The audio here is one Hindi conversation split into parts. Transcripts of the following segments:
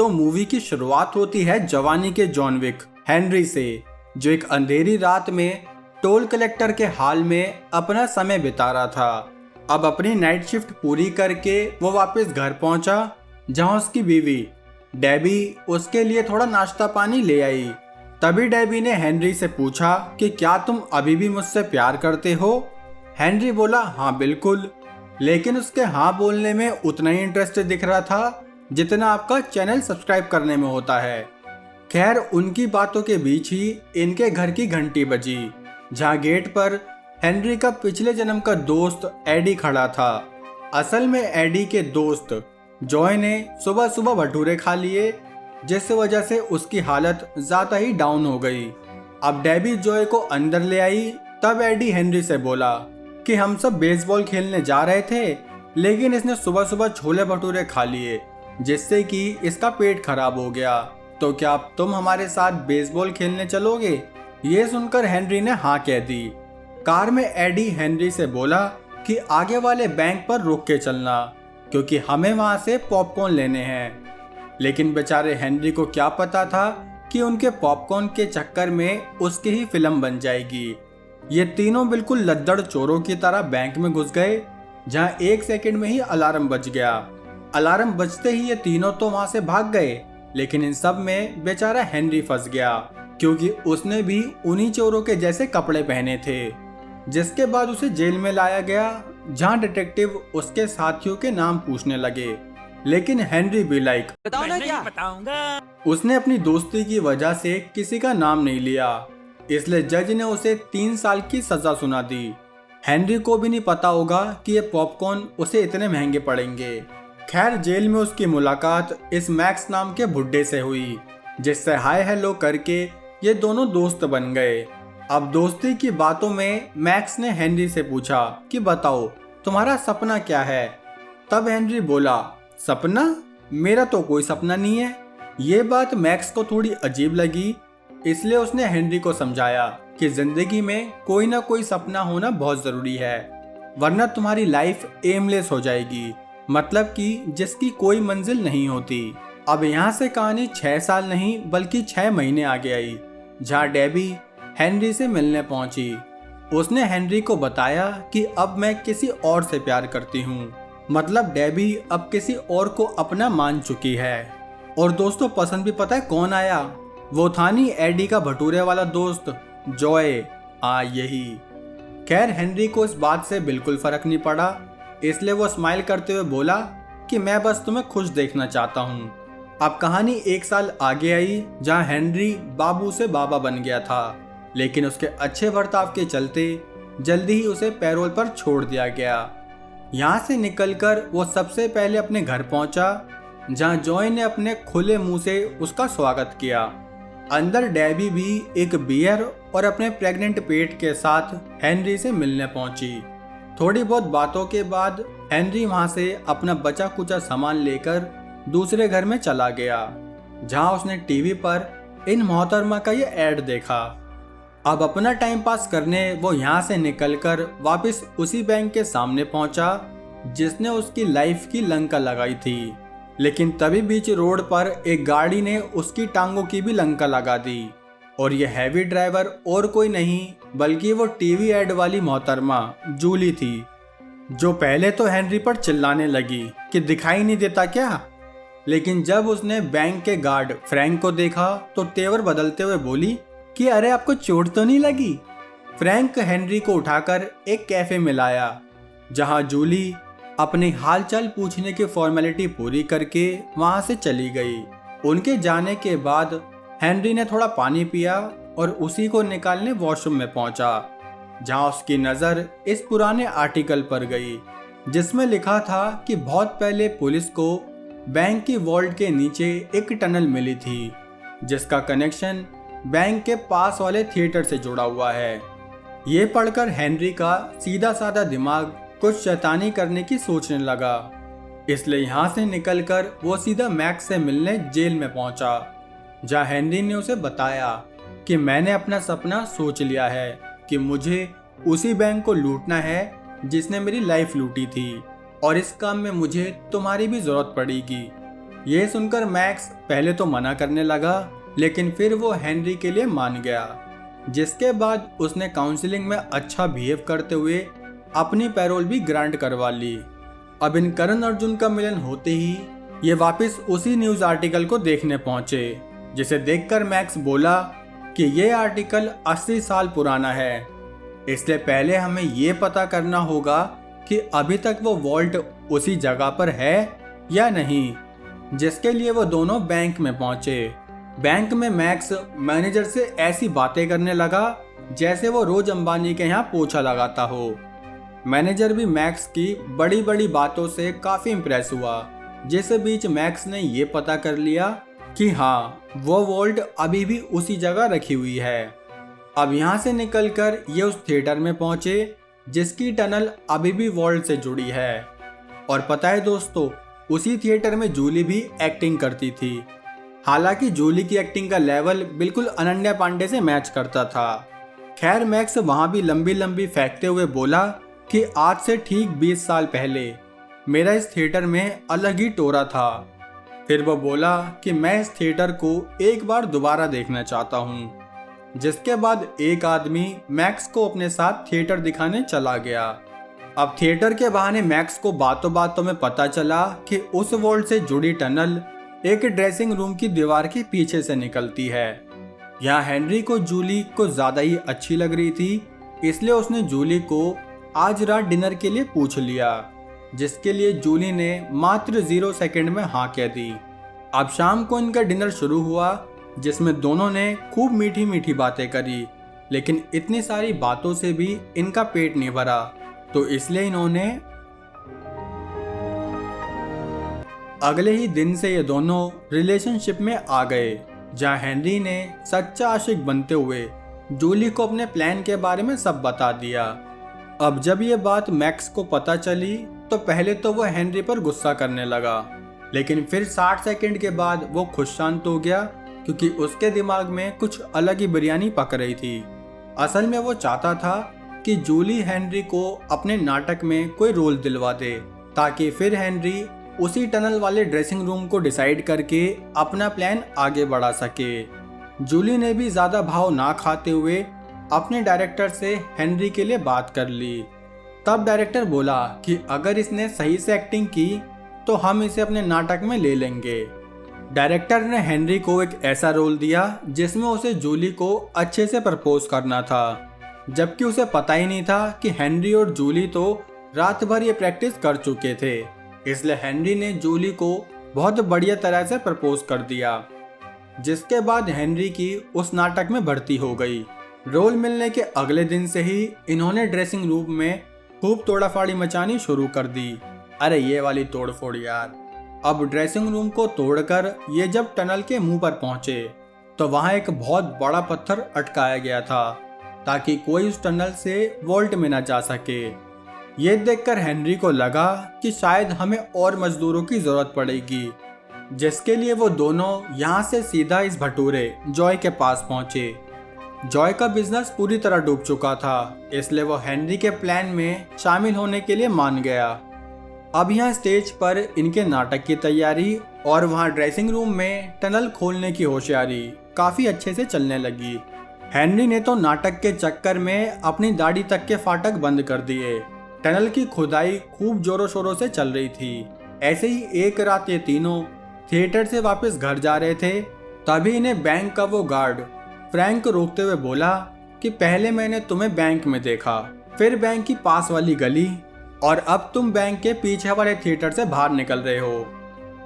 तो मूवी की शुरुआत होती है जवानी के जॉन विक हेनरी से, जो एक अंधेरी रात में टोल कलेक्टर के हाल में अपना समय बिता रहा था। अब अपनी नाइट शिफ्ट पूरी करके वो वापस घर पहुंचा, जहां उसकी बीवी डेबी उसके लिए थोड़ा नाश्ता पानी ले आई। तभी डेबी ने हेनरी से पूछा कि क्या तुम अभी भी मुझसे प्यार करते हो। हेनरी बोला हाँ बिल्कुल, लेकिन उसके हाँ बोलने में उतना ही इंटरेस्ट दिख रहा था जितना आपका चैनल सब्सक्राइब करने में होता है। खैर, उनकी बातों के बीच ही इनके घर की घंटी बजी, जहाँ गेट पर हेनरी का पिछले जन्म का दोस्त एडी खड़ा था। असल में एडी के दोस्त जॉय ने सुबह सुबह भटूरे खा लिए, जिस वजह से उसकी हालत ज्यादा ही डाउन हो गई। अब डेबी जॉय को अंदर ले आई। तब एडी हेनरी से बोला कि हम सब बेसबॉल खेलने जा रहे थे, लेकिन इसने सुबह सुबह छोले भटूरे खा लिए, जिससे कि इसका पेट खराब हो गया। तो क्या तुम हमारे साथ बेसबॉल खेलने चलोगे? ये सुनकर हेनरी ने हाँ कह दी। कार में एडी हेनरी से बोला कि आगे वाले बैंक पर रुक के चलना, क्योंकि हमें वहां से पॉपकॉर्न लेने हैं। लेकिन बेचारे हेनरी को क्या पता था कि उनके पॉपकॉर्न के चक्कर में उसकी ही फिल्म बन जाएगी। ये तीनों बिल्कुल लद्दड़ चोरों की तरह बैंक में घुस गए, जहां 1 सेकंड में ही अलार्म बज गया। अलार्म बजते ही ये तीनों तो वहां से भाग गए, लेकिन इन सब में बेचारा हेनरी फंस गया, क्योंकि उसने भी उन्हीं चोरों के जैसे कपड़े पहने थे। जिसके बाद उसे जेल में लाया गया, जहां डिटेक्टिव उसके साथियों के नाम पूछने लगे। लेकिन हेनरी भी बताओ ना क्या बताऊंगा। उसने अपनी दोस्ती की वजह से किसी का नाम नहीं लिया, इसलिए जज ने उसे 3 साल की सजा सुना दी। हेनरी को भी नहीं पता होगा कि ये पॉपकॉर्न उसे इतने महंगे पड़ेंगे। खैर, जेल में उसकी मुलाकात इस मैक्स नाम के बुड्ढे से हुई, जिससे हाय हेलो करके ये दोनों दोस्त बन गए। अब दोस्ती की बातों में मैक्स ने हेनरी से पूछा कि बताओ तुम्हारा सपना क्या है। तब हेनरी बोला सपना? मेरा तो कोई सपना नहीं है। ये बात मैक्स को थोड़ी अजीब लगी, इसलिए उसने हेनरी को समझाया कि जिंदगी में कोई ना कोई सपना होना बहुत जरूरी है, वरना तुम्हारी लाइफ एमलेस हो जाएगी, मतलब कि जिसकी कोई मंजिल नहीं होती। अब यहाँ से कहानी 6 साल नहीं बल्कि 6 महीने आगे आई, जहाँ डेबी हेनरी से मिलने पहुंची। उसने हेनरी को बताया कि अब मैं किसी और से प्यार करती हूँ, मतलब डेबी अब किसी और को अपना मान चुकी है। और दोस्तों, पसंद भी पता है कौन आया? वो था नहीं एडी का भटूरे वाला दोस्त जॉय, यही। खैर, हेनरी को इस बात से बिल्कुल फर्क नहीं पड़ा, इसलिए वो स्माइल करते हुए बोला कि मैं बस तुम्हें खुश देखना चाहता हूँ। अब कहानी 1 साल आगे आई, जहाँ हेनरी बाबू से बाबा बन गया था, लेकिन उसके अच्छे बर्ताव के चलते जल्दी ही उसे पैरोल पर छोड़ दिया गया। यहाँ से निकलकर वो सबसे पहले अपने घर पहुंचा, जहाँ जॉय ने अपने खुले मुंह से उसका स्वागत किया। अंदर डेबी भी एक बियर और अपने प्रेग्नेंट पेट के साथ हेनरी से मिलने पहुंची। थोड़ी बहुत बातों के बाद हेनरी वहां से अपना बचा कुचा सामान लेकर दूसरे घर में चला गया, जहां उसने टीवी पर इन मोहतरमा का ये ऐड देखा। अब अपना टाइम पास करने वो यहाँ से निकलकर वापस उसी बैंक के सामने पहुंचा जिसने उसकी लाइफ की लंका लगाई थी। लेकिन तभी बीच रोड पर एक गाड़ी ने उसकी टांगों की भी लंका लगा दी, और ये हैवी ड्राइवर और कोई नहीं बल्कि वो टीवी ऐड वाली मोहतरमा जूली थी, जो पहले तो हेनरी पर चिल्लाने लगी कि दिखाई नहीं देता क्या। लेकिन जब उसने बैंक के गार्ड फ्रैंक को देखा तो तेवर बदलते हुए बोली कि अरे आपको चोट तो नहीं लगी। फ्रैंक हेनरी को उठाकर एक कैफे में लाया, जहां जूली अपनी हालचाल पूछने की फॉर्मेलिटी पूरी करके वहां से चली गई। उनके जाने के बाद हेनरी ने थोड़ा पानी पिया और उसी को निकालने वॉशरूम में पहुंचा, जहां उसकी नज़र इस पुराने आर्टिकल पर गई जिसमें लिखा था कि बहुत पहले पुलिस को बैंक की वॉल्ट के नीचे एक टनल मिली थी, जिसका कनेक्शन बैंक के पास वाले थिएटर से जुड़ा हुआ है। ये पढ़कर हेनरी का सीधा साधा दिमाग कुछ शैतानी करने की सोचने लगा, इसलिए यहाँ से निकलकर वो सीधा मैक्स से मिलने जेल में पहुंचा, जहाँ हेनरी ने उसे बताया कि मैंने अपना सपना सोच लिया है कि मुझे उसी बैंक को लूटना है जिसने मेरी लाइफ लूटी थी, और इस काम में मुझे तुम्हारी भी जरूरत पड़ेगी। ये सुनकर मैक्स पहले तो मना करने लगा, लेकिन फिर वो हेनरी के लिए मान गया, जिसके बाद उसने काउंसलिंग में अच्छा बिहेव करते हुए अपनी पैरोल भी ग्रांट करवा ली। अब इन करण अर्जुन का मिलन होते ही ये वापस उसी न्यूज आर्टिकल को देखने पहुंचे, जिसे देखकर मैक्स बोला कि ये आर्टिकल 80 साल पुराना है, इसलिए पहले हमें ये पता करना होगा कि अभी तक वो वॉल्ट उसी जगह पर है या नहीं। जिसके लिए वो दोनों बैंक में पहुंचे। बैंक में मैक्स मैनेजर से ऐसी बातें करने लगा जैसे वो रोज अंबानी के यहाँ पोछा लगाता हो। मैनेजर भी मैक्स की बड़ी बड़ी बातों से काफी इम्प्रेस हुआ, जिस बीच मैक्स ने ये पता कर लिया कि हाँ, वो वॉल्ट अभी भी उसी जगह रखी हुई है। अब यहाँ से निकलकर ये उस थिएटर में पहुंचे जिसकी टनल अभी भी वॉल्ट से जुड़ी है। और पता है दोस्तों, उसी थिएटर में जूली भी एक्टिंग करती थी। हालांकि जूली की एक्टिंग का लेवल बिल्कुल अनन्या पांडे से मैच करता था। खैर, मैक्स वहां भी लंबी लंबी फेंकते हुए बोला कि आज से ठीक 20 साल पहले मेरा इस थिएटर में अलग ही टोरा था। फिर वो बोला कि मैं इस थिएटर को एक बार दोबारा देखना चाहता हूँ। जिसके बाद एक आदमी मैक्स को अपने साथ थिएटर दिखाने चला गया। अब थिएटर के बहाने मैक्स को बातों बातों में पता चला कि उस वॉल्ट से जुड़ी टनल एक ड्रेसिंग रूम की दीवार के पीछे से निकलती है। यहाँ हेनरी को जूली को ज्यादा ही अच्छी लग रही थी, इसलिए उसने जूली को आज रात डिनर के लिए पूछ लिया, जिसके लिए जूली ने मात्र 0 सेकंड में हाँ कह दी। अब शाम को इनका डिनर शुरू हुआ, जिसमें दोनों ने खूब मीठी मीठी बातें करी, लेकिन इतनी सारी बातों से भी इनका पेट नहीं भरा, तो इसलिए इन्होंने अगले ही दिन से ये दोनों रिलेशनशिप में आ गए, जहां हेनरी ने सच्चा आशिक बनते हुए जूली को अपने प्लान के बारे में सब बता दिया। अब जब ये बात मैक्स को पता चली तो पहले तो वो हेनरी पर गुस्सा करने लगा, लेकिन फिर 60 सेकंड के बाद वो खुश शांत हो गया, क्योंकि उसके दिमाग में कुछ अलग ही बिरयानी पक रही थी। असल में वो चाहता था कि जूली हेनरी को अपने नाटक में कोई रोल दिलवा दे, ताकि फिर हेनरी उसी टनल वाले ड्रेसिंग रूम को डिसाइड करके अपना प्लान आगे बढ़ा सके। जूली ने भी ज्यादा भाव ना खाते हुए अपने डायरेक्टर से हेनरी के लिए बात कर ली। तब डायरेक्टर बोला कि अगर इसने सही से एक्टिंग की तो हम इसे अपने नाटक में ले लेंगे। डायरेक्टर ने हेनरी को एक ऐसा रोल दिया जिसमें उसे जूली को अच्छे से प्रपोज करना था, जबकि उसे पता ही नहीं था कि हेनरी और जूली तो रात भर ये प्रैक्टिस कर चुके थे। इसलिए हेनरी ने जूली को बहुत बढ़िया तरह से प्रपोज कर दिया, जिसके बाद हेनरी की उस नाटक में भर्ती हो गई। रोल मिलने के अगले दिन से ही इन्होंने ड्रेसिंग रूम में खूब तोड़ाफाड़ी मचानी शुरू कर दी। अरे ये वाली तोड़फोड़ यार। अब ड्रेसिंग रूम को तोड़कर ये जब टनल के मुंह पर पहुंचे तो वहां एक बहुत बड़ा पत्थर अटकाया गया था, ताकि कोई उस टनल से वॉल्ट में न जा सके। ये देखकर हेनरी को लगा कि शायद हमें और मजदूरों की जरूरत पड़ेगी, जिसके लिए वो दोनों यहाँ से सीधा इस भटूरे जॉय के पास पहुंचे। जॉय का बिजनेस पूरी तरह डूब चुका था, इसलिए वो हेनरी के प्लान में शामिल होने के लिए मान गया। अब यहाँ स्टेज पर इनके नाटक की तैयारी और वहाँ ड्रेसिंग रूम में टनल खोलने की होशियारी काफी अच्छे से चलने लगी। हेनरी ने तो नाटक के चक्कर में अपनी दाढ़ी तक के फाटक बंद कर दिए। टनल की खुदाई खूब जोरों शोरों से चल रही थी। ऐसे ही एक रात ये तीनों थिएटर से वापस घर जा रहे थे, तभी इन्हें बैंक का वो गार्ड फ्रैंक रोकते हुए बोला कि पहले मैंने तुम्हें बैंक में देखा, फिर बैंक की पास वाली गली, और अब तुम बैंक के पीछे वाले थिएटर से बाहर निकल रहे हो,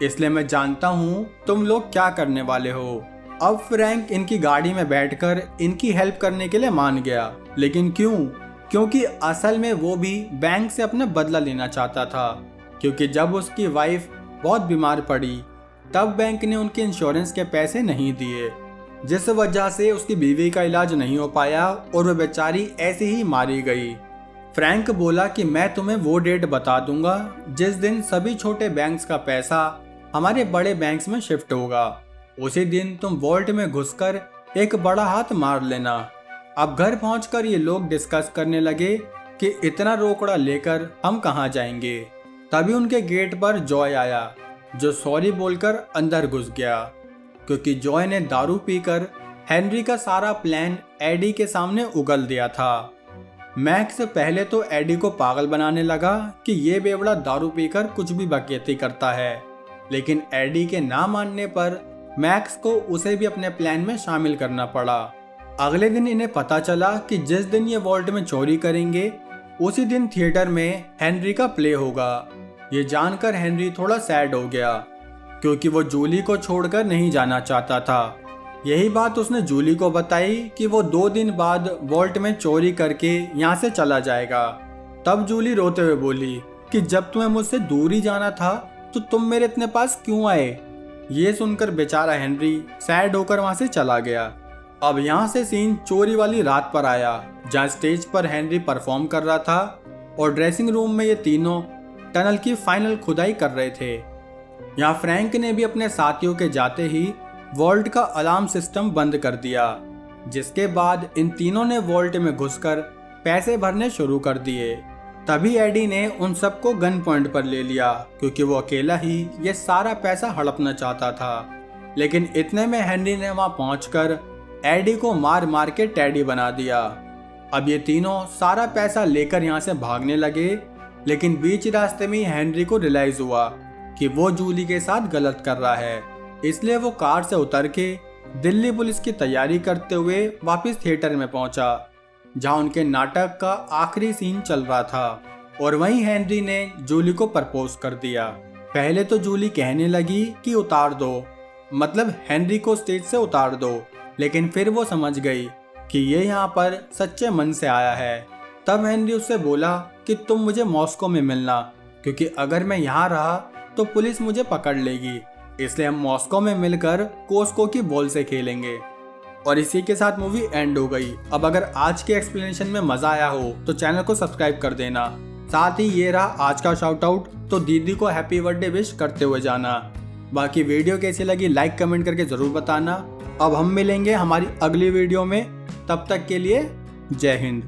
इसलिए मैं जानता हूँ तुम लोग क्या करने वाले हो। अब फ्रैंक इनकी गाड़ी में बैठकर इनकी हेल्प करने के लिए मान गया, लेकिन क्यों? क्योंकि असल में वो भी बैंक से अपना बदला लेना चाहता था, क्योंकि जब उसकी वाइफ बहुत बीमार पड़ी तब बैंक ने उनके इंश्योरेंस के पैसे नहीं दिए, जिस वजह से उसकी बीवी का इलाज नहीं हो पाया और वह बेचारी ऐसे ही मारी गई। फ्रैंक बोला कि मैं तुम्हें वो डेट बता दूंगा जिस दिन सभी छोटे बैंक्स का पैसा हमारे बड़े बैंक्स में शिफ्ट होगा। उसी दिन तुम वॉल्ट में घुसकर एक बड़ा हाथ मार लेना। अब घर पहुंचकर ये लोग डिस्कस करने लगे कि इतना रोकड़ा लेकर हम कहाँ जाएंगे। तभी उनके गेट पर जॉय आया, जो सॉरी बोलकर अंदर घुस गया, क्योंकि जॉय ने दारू पीकर हेनरी का सारा प्लान एडी के सामने उगल दिया था। मैक्स पहले तो एडी को पागल बनाने लगा कि ये बेवड़ा दारू पीकर कुछ भी बकैती करता है, लेकिन एडी के ना मानने पर मैक्स को उसे भी अपने प्लान में शामिल करना पड़ा। अगले दिन इन्हें पता चला कि जिस दिन ये वॉल्ट में चोरी करेंगे उसी दिन थिएटर में हेनरी का प्ले होगा। ये जानकर हेनरी थोड़ा सैड हो गया, क्योंकि वो जूली को छोड़कर नहीं जाना चाहता था। यही बात उसने जूली को बताई कि वो 2 दिन बाद वॉल्ट में चोरी करके यहाँ से चला जाएगा। तब जूली रोते हुए बोली कि जब तुम्हें मुझसे दूर ही जाना था तो तुम मेरे इतने पास क्यों आए। ये सुनकर बेचारा हेनरी सैड होकर वहाँ से चला गया। अब यहाँ से सीन चोरी वाली रात पर आया, जहाँ स्टेज पर हेनरी परफॉर्म कर रहा था और ड्रेसिंग रूम में ये तीनों टनल की फाइनल खुदाई कर रहे थे। यहाँ फ्रैंक ने भी अपने साथियों के जाते ही वॉल्ट का अलार्म सिस्टम बंद कर दिया, जिसके बाद इन तीनों ने वॉल्ट में घुसकर पैसे भरने शुरू कर दिए। तभी एडी ने उन सबको गन पॉइंट पर ले लिया, क्योंकि वो अकेला ही ये सारा पैसा हड़पना चाहता था। लेकिन इतने में हेनरी ने वहां पहुंचकर एडी को मार मार के टैडी बना दिया। अब ये तीनों सारा पैसा लेकर यहाँ से भागने लगे, लेकिन बीच रास्ते में हेनरी को रियलाइज हुआ कि वो जूली के साथ गलत कर रहा है, इसलिए वो कार से उतर के दिल्ली पुलिस की तैयारी करते हुए वापस थिएटर में पहुंचा, जहां उनके नाटक का आखिरी सीन चल रहा था। और वहीं हेनरी ने जूली को प्रपोज कर दिया। पहले तो जूली कहने लगी कि उतार दो, मतलब हेनरी को स्टेज से उतार दो, लेकिन फिर वो समझ गई कि ये यहाँ पर सच्चे मन से आया है। तब हेनरी उससे बोला कि तुम मुझे मॉस्को में मिलना, क्योंकि अगर मैं यहाँ रहा तो पुलिस मुझे पकड़ लेगी, इसलिए हम मॉस्को में मिलकर कोस्को की बॉल से खेलेंगे। और इसी के साथ मूवी एंड हो गई। अब अगर आज के एक्सप्लेनेशन में मजा आया हो तो चैनल को सब्सक्राइब कर देना। साथ ही ये रहा आज का शाउट आउट, तो दीदी को हैप्पी बर्थडे विश करते हुए जाना। बाकी वीडियो कैसी लगी लाइक कमेंट करके जरूर बताना। अब हम मिलेंगे हमारी अगली वीडियो में, तब तक के लिए जय हिंद।